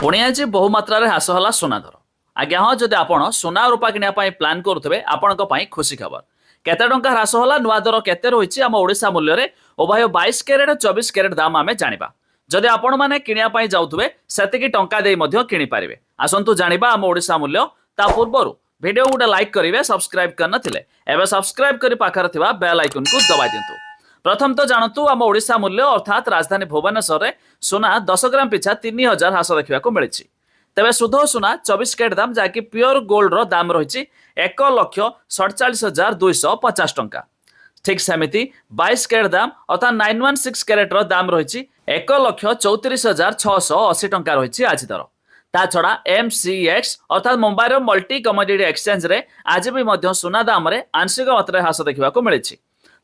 पुणी आज बहुमात्रा ह्रास होला सुना दर। आज्ञा हाँ जदि आप सुना रूपा किना प्लान करुवे आपण खुशी खबर केते टंका ह्रास होला नुआ दर केते रही आम ओडिशा मूल्य रे उभय 22 कैरेट 24 कैरेट दाम आमे जानिबा। जदि आपण माने किनिया पई जाउथुबे सेतिकी टंका देई मध्य किनि पारिबे। आसंतु जानिबा आम ओडिशा मूल्य। ता पूर्वरु वीडियो गोटे लाइक करिवे, सब्सक्राइब करनथिले एबे सब्सक्राइब करी पाखर थिबा बेल आइकन को दबाइ दियंतु। प्रथम तो जानतु आम ओडिशा मूल्य अर्थात राजधानी भुवनेश्वर रे सुना 10 ग्राम पिछा 3000 ह्रास देखा मिली। तेबे शुद्ध सुना 24 कैरेट दाम जहाँकि प्योर गोल्ड रो दाम रही 1,47,250 टंका। ठीक सेमिति 22 कैरेट दाम अर्थात 916 कैरेट रो दाम रही 1,34,680 टंका रही आज दर। ता छड़ा MCX अर्थात मुंबई रो मल्टी कमोडिटी एक्सचेंज रे आज भी मध्य सुना दाम रे आंशिक मात्रा ह्रास देखा मिली।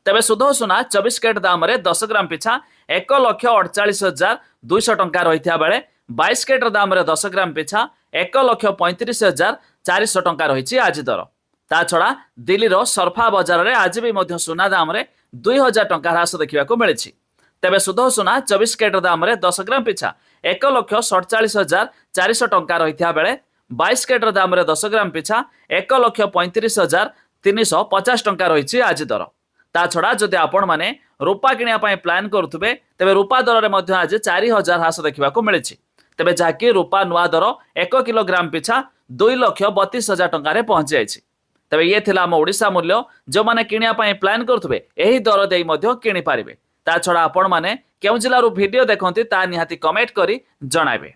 तेबे शुद्ध सुना 24 कैरेट दाम रे 10 ग्राम पिछा 1,48,200 टंका रही बेले 22 कैरेट दाम रे 10 ग्राम पिछा 1,35,400 टंका रही आज दर। ता छड़ा दिल्ली रो सरफा बाजार रे आज भी मध्य सुना दाम रे 2000 टंका ह्रास देखा मिली। तेबे शुद्ध सुना 24 कैरेट दाम रे 10 ग्राम पिछा 1,47,400 टंका रही बेले 22 कैरेट दाम रे 10 ग्राम पिछा 1,35,350 टंका रही आज दर। ता छड़ा जदि आपण माने रूपा किनिया पई प्लान करुथुबे तेबे रूपा दर रे मध्य आज 4000 ह्रास देखा मिली। तेबे जाकी रूपा नुआ दर 1 किलोग्राम पिछा 2,32,000 टंका रे पहुंच जायछि। तेबे ये थिला हम ओडिशा मूल्य। जो माने किनिया पई प्लान करुथुबे एही दर देई मध्य किनि पारिबे। ता छड़ा आपण माने केउ जिल्ला रु वीडियो देखंती ता निहाती कमेंट करी जणाइबे।